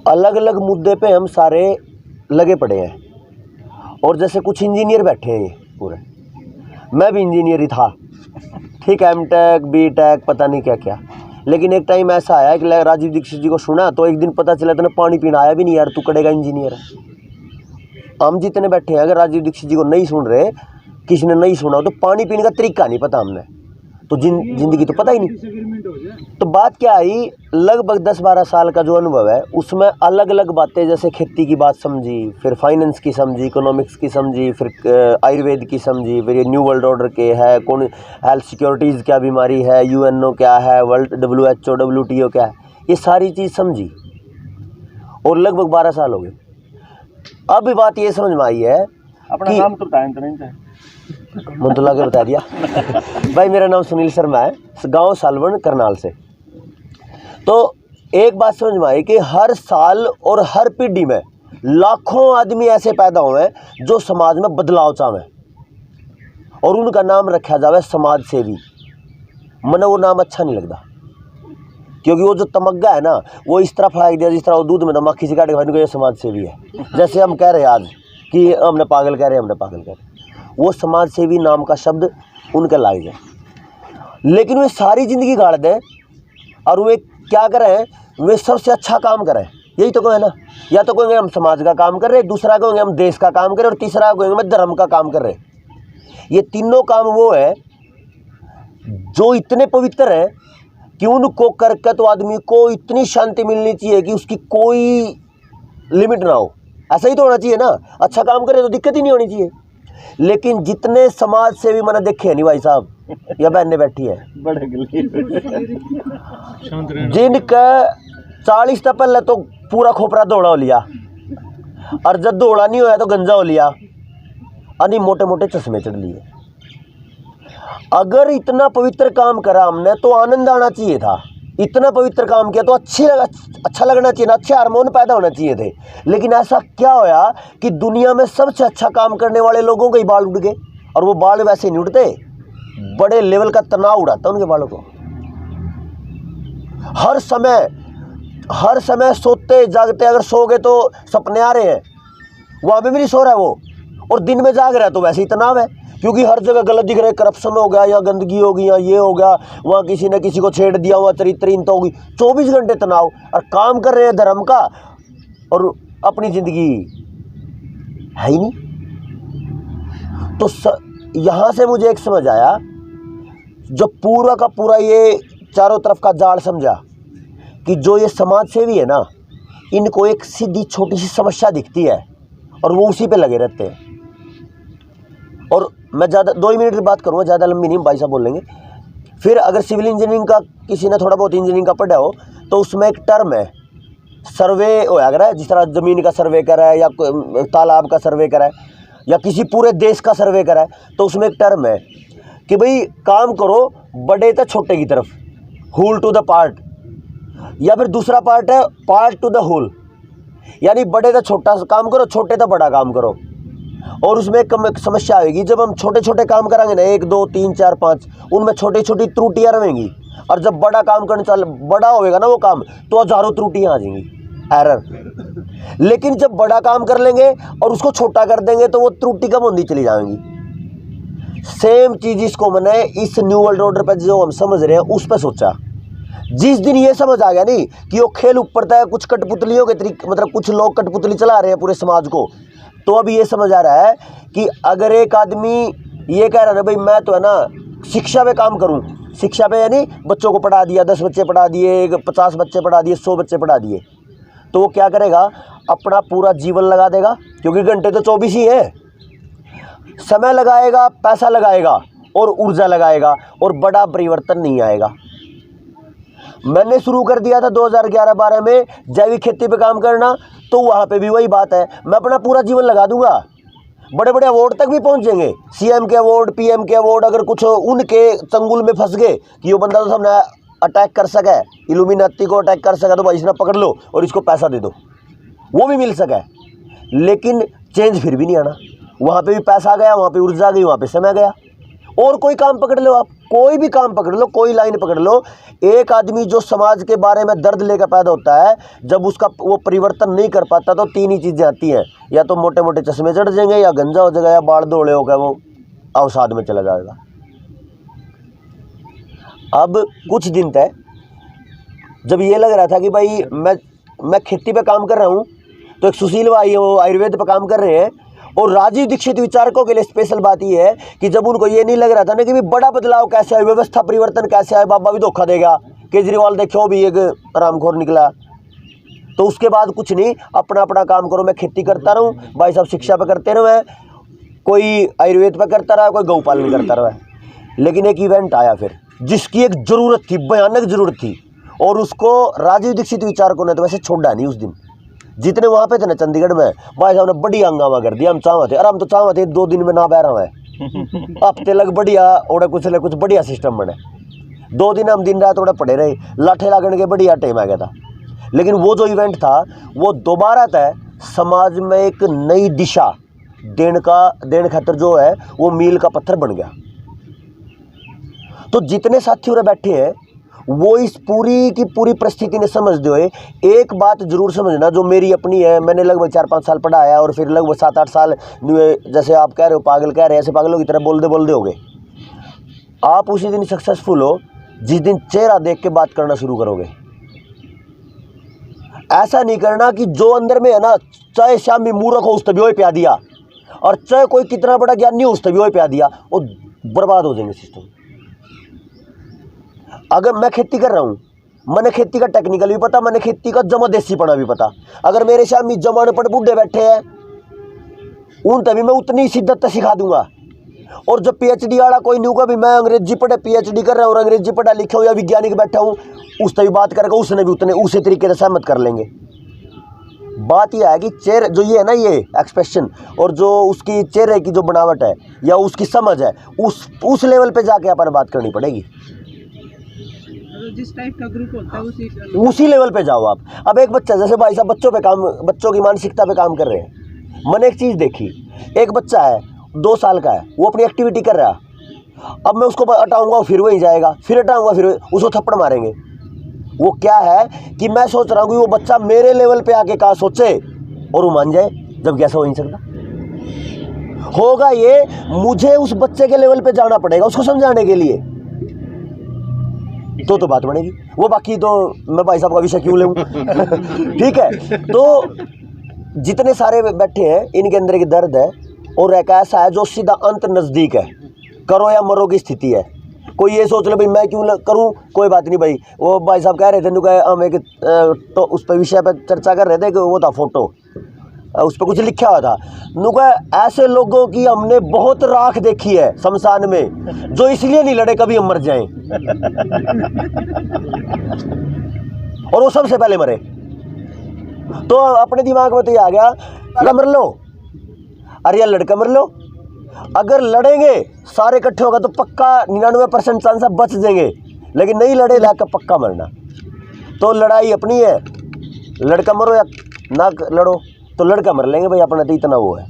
अलग अलग मुद्दे पे हम सारे लगे पड़े हैं। और जैसे कुछ इंजीनियर बैठे हैं ये पूरे, मैं भी इंजीनियर ही था, ठीक है, एमटेक बीटेक पता नहीं क्या क्या। लेकिन एक टाइम ऐसा आया कि राजीव दीक्षित जी को सुना तो एक दिन पता चला तूने पानी पीना आया भी नहीं यार, तू करेगा इंजीनियर है। हम जितने बैठे हैं अगर राजीव दीक्षित जी को नहीं सुन रहे, किसी ने नहीं सुना तो पानी पीने का तरीका नहीं पता हमने, तो जिंदगी तो पता ही नहीं। तो बात क्या आई, लगभग 10-12 साल का जो अनुभव है उसमें अलग अलग बातें, जैसे खेती की बात समझी, फिर फाइनेंस की समझी, इकोनॉमिक्स की समझी, फिर आयुर्वेद की समझी, फिर ये न्यू वर्ल्ड ऑर्डर के है, कौन हेल्थ सिक्योरिटीज़ क्या बीमारी है, यूएनओ क्या है, वर्ल्ड WHO WTO क्या है, ये सारी चीज़ समझी। और लगभग 12 साल हो गए। अब बात ये समझ में आई है, अपना नाम तो बताएं मुंतला के बता दिया भाई, मेरा नाम सुनील शर्मा है, गांव सालवन करनाल से। तो एक बात समझ में आई कि हर साल और हर पीढ़ी में लाखों आदमी ऐसे पैदा हुए हैं जो समाज में बदलाव चाहे, और उनका नाम रखा जावे समाज सेवी। मने वो नाम अच्छा नहीं लगता, क्योंकि वो जो तमग्गा है ना वो इस तरह फेंक दिया जिस तरह वो दूध में मक्खी से काट के फेंक, ये समाज सेवी है। जैसे हम कह रहे हैं आज कि हमने पागल कह रहे हैं, हमने पागल कह रहे हैं, वो समाज सेवी नाम का शब्द उनके लायक है। लेकिन वे सारी ज़िंदगी गाड़ दें और वे क्या करें, वे सबसे अच्छा काम करें, यही तो कहें ना। या तो कहेंगे हम समाज का काम कर रहे हैं, दूसरा कहेंगे हम देश का काम कर रहे हैं, और तीसरा कहेंगे हम धर्म का काम कर रहे हैं। ये तीनों काम वो है जो इतने पवित्र हैं कि उनको करके तो आदमी को इतनी शांति मिलनी चाहिए कि उसकी कोई लिमिट ना हो। ऐसा ही तो होना चाहिए ना, अच्छा काम करे तो दिक्कत ही नहीं होनी चाहिए। लेकिन जितने समाज सेवी मैंने देखे नहीं भाई साहब, या बहनें बैठी है जिनका 40 तक पहले तो पूरा खोपरा दौड़ा हो लिया, और जब दौड़ा नहीं होया तो गंजा हो लिया, अनि मोटे मोटे चश्मे चढ़ लिए। अगर इतना पवित्र काम करा हमने तो आनंद आना चाहिए था, इतना पवित्र काम किया तो अच्छा लगना चाहिए ना, अच्छे हार्मोन पैदा होना चाहिए थे। लेकिन ऐसा क्या होया कि दुनिया में सबसे अच्छा काम करने वाले लोगों के ही बाल उड़ गए, और वो बाल वैसे नहीं उड़ते, बड़े लेवल का तनाव उड़ाता उनके बालों को। हर समय सोते जागते, अगर सो गए तो सपने आ रहे हैं, वहाँ पे भी नहीं सो रहा है वो, और दिन में जाग रहा है तो वैसे ही तनाव है, क्योंकि हर जगह गलत दिख रहा है, करप्शन हो गया या गंदगी हो गई या ये हो गया, वहाँ किसी ने किसी को छेड़ दिया, वहाँ चरित्रहीनता हो गई, 24 घंटे तनाव, और काम कर रहे हैं धर्म का, और अपनी जिंदगी है ही नहीं। तो यहाँ से मुझे एक समझ आया, जो पूरा का पूरा ये चारों तरफ का जाल समझा कि जो ये समाज सेवी है ना, इनको एक सीधी छोटी सी समस्या दिखती है और वो उसी पे लगे रहते हैं। और मैं ज़्यादा 2 ही मिनट की बात करूँगा, ज़्यादा लंबी नहीं, भाई साहब बोल लेंगे। फिर अगर सिविल इंजीनियरिंग का किसी ने थोड़ा बहुत इंजीनियरिंग का पढ़ा हो तो उसमें एक टर्म है, सर्वे होया करा है, जिस तरह ज़मीन का सर्वे करा है या तालाब का सर्वे करा है या किसी पूरे देश का सर्वे करा है, तो उसमें एक टर्म है कि भाई काम करो बड़े तो छोटे की तरफ, होल टू द पार्ट, या फिर दूसरा पार्ट है पार्ट टू द होल, यानी बड़े तो छोटा काम करो, छोटे तो बड़ा काम करो। और उसमें एक समस्या आएगी, जब हम छोटे छोटे काम करांगे ना, 1 2 3 4 5, उनमें छोटी छोटी त्रुटियां रहेंगी, और जब बड़ा काम करने चल बड़ा होएगा ना वो काम, तो हजारों त्रुटियां आ जाएंगी, एरर। लेकिन जब बड़ा काम कर लेंगे और उसको छोटा कर देंगे तो वो त्रुटि कम होती चली जाएंगी। सेम चीज इसको मैंने इस न्यू वर्ल्ड ऑर्डर पर जो हम समझ रहे हैं उस पर सोचा। जिस दिन ये समझ आ गया नहीं कि वो खेल ऊपर था, कुछ कठपुतलियों के तरीके, मतलब कुछ लोग कठपुतली चला रहे हैं पूरे समाज को, तो अब ये समझ आ रहा है कि अगर एक आदमी ये कह रहा है ना भाई मैं तो है ना शिक्षा पे काम करूं, शिक्षा पे यानी बच्चों को पढ़ा दिया, 10 बच्चे पढ़ा दिए, 50 बच्चे पढ़ा दिए, 100 बच्चे पढ़ा दिए, तो वो क्या करेगा, अपना पूरा जीवन लगा देगा, क्योंकि घंटे तो 24 ही है, समय लगाएगा, पैसा लगाएगा और ऊर्जा लगाएगा, और बड़ा परिवर्तन नहीं आएगा। मैंने शुरू कर दिया था 2011-12 में जैविक खेती पे काम करना, तो वहाँ पे भी वही बात है, मैं अपना पूरा जीवन लगा दूंगा, बड़े बड़े अवार्ड तक भी पहुँचेंगे, CM के अवार्ड, PM के अवार्ड, अगर कुछ उनके चंगुल में फंस गए कि ये बंदा तो हमने अटैक कर सका है, इल्यूमिनाती को अटैक कर सका, तो भाई इसने पकड़ लो और इसको पैसा दे दो, वो भी मिल सका है। लेकिन चेंज फिर भी नहीं आना, वहाँ पे भी पैसा गया, वहाँ पे ऊर्जा गई, वहाँ पे समय गया। और कोई काम पकड़ लो आप, कोई भी काम पकड़ लो, कोई लाइन पकड़ लो, एक आदमी जो समाज के बारे में दर्द लेकर पैदा होता है, जब उसका वो परिवर्तन नहीं कर पाता तो तीन ही चीज़ें आती हैं, या तो मोटे मोटे चश्मे चढ़ जाएंगे, या गंजा हो जाएगा, या बाल दौड़े होगा, वो अवसाद में चला जाएगा। अब कुछ दिन तक जब ये लग रहा था कि भाई मैं खेती पे काम कर रहा हूँ, तो एक सुशील भाई वो आयुर्वेद पे काम कर रहे हैं, और राजीव दीक्षित विचारकों के लिए स्पेशल बात ये है कि जब उनको ये नहीं लग रहा था ना कि भी बड़ा बदलाव कैसे है, व्यवस्था परिवर्तन कैसे है, बाबा भी धोखा देगा, केजरीवाल देखो भी एक रामखोर निकला, तो उसके बाद कुछ नहीं, अपना अपना काम करो, मैं खेती करता रहूँ, भाई साहब शिक्षा पे करते रहे, कोई आयुर्वेद पे करता रहा, कोई गौपालन करता रहा। लेकिन एक इवेंट आया फिर जिसकी एक ज़रूरत थी, भयानक ज़रूरत थी, और उसको राजीव दीक्षित विचारकों ने तो वैसे छोड़ा नहीं। उस दिन जितने वहाँ पे थे ना चंडीगढ़ में, भाई साहब ने बढ़िया हंगामा कर दिया, हम चाहते थे, अरे हम तो चाहते थे 2 दिन में ना बह रहा है हफ्ते लग बढ़िया और कुछ बढ़िया सिस्टम बने। 2 दिन हम दिन रात पड़े रहे, लाठे लागण के बढ़िया टाइम आ गया था। लेकिन वो जो इवेंट था वो दोबारा तय समाज में एक नई दिशा देने खातिर जो है वो मील का पत्थर बन गया। तो जितने साथी उरे बैठे हैं वो इस पूरी की पूरी परिस्थिति ने समझते हुए एक बात जरूर समझना जो मेरी अपनी है, मैंने लगभग 4-5 साल पढ़ा है, और फिर लगभग 7-8 साल जैसे आप कह रहे हो पागल कह रहे हैं, ऐसे पागलों की तरह बोलते हो गए। आप उसी दिन सक्सेसफुल हो जिस दिन चेहरा देख के बात करना शुरू करोगे। ऐसा नहीं करना कि जो अंदर में है ना, चाहे श्यामी मूर्ख हो उस तभी वो प्या दिया, और चाहे कोई कितना बड़ा ज्ञानी हो उस तभी वो प्या दिया, वो बर्बाद हो जाएंगे सिस्टम। अगर मैं खेती कर रहा हूँ, मैंने खेती का टेक्निकल भी पता, मैंने खेती का जमा देसीपना भी पता, अगर मेरे सामने जमाने पर बूढ़े बैठे हैं उन तभी मैं उतनी शिद्दत से सिखा दूंगा। और जब पीएचडी वाला कोई नहीं होगा, भी मैं अंग्रेजी पढ़े पीएचडी कर रहा हूँ और अंग्रेजी पढ़ा लिखा हूँ या वैज्ञानिक बैठा हूँ, उस तभी बात करेगा, उसने भी उतने उसी तरीके से सहमत कर लेंगे। बात यह है कि चेहरे जो ये है ना, ये एक्सप्रेशन और जो उसकी चेहरे की जो बनावट है या उसकी समझ है, उस लेवल पे जाके अपन बात करनी पड़ेगी। जिस टाइप का ग्रुप होता है उसी लेवल पे जाओ आप। अब एक बच्चा, जैसे भाई साहब बच्चों की मानसिकता पे काम कर रहे हैं। मैंने एक चीज़ देखी, एक बच्चा है 2 साल का है, वो अपनी एक्टिविटी कर रहा है, अब मैं उसको हटाऊंगा फिर वही जाएगा, फिर हटाऊंगा फिर उसको थप्पड़ मारेंगे। वो क्या है कि मैं सोच रहा हूँ कि वो बच्चा मेरे लेवल पे आके कहा सोचे और वो मान जाए, जबकि ऐसा हो नहीं सकता। होगा ये, मुझे उस बच्चे के लेवल पे जाना पड़ेगा उसको समझाने के लिए, तो बात बनेगी। वो बाकी तो मैं भाई साहब का विषय क्यों लूँ ठीक है। तो जितने सारे बैठे हैं इनके अंदर एक दर्द है, और एक ऐसा है जो सीधा अंत नज़दीक है, करो या मरो की स्थिति है। कोई ये सोच ले भाई मैं क्यों करूं, कोई बात नहीं भाई। वो भाई साहब कह रहे थे हम एक तो उस पर विषय पर चर्चा कर रहे थे कि वो था फोटो, उस पर कुछ लिखा हुआ था, नुका ऐसे लोगों की हमने बहुत राख देखी है शमशान में जो इसलिए नहीं लड़े कभी हम मर जाएं और वो सबसे पहले मरे। तो अपने दिमाग में तो ये आ गया, मर लो, अरे यार लड़का मर लो। अगर लड़ेंगे सारे इकट्ठे होगा तो पक्का 99% चांस बच जाएंगे, लेकिन नहीं लड़े लाकर पक्का मरना। तो लड़ाई अपनी है, लड़का मरो या ना लड़ो, तो लड़का मर लेंगे भाई, अपना तो इतना वो है।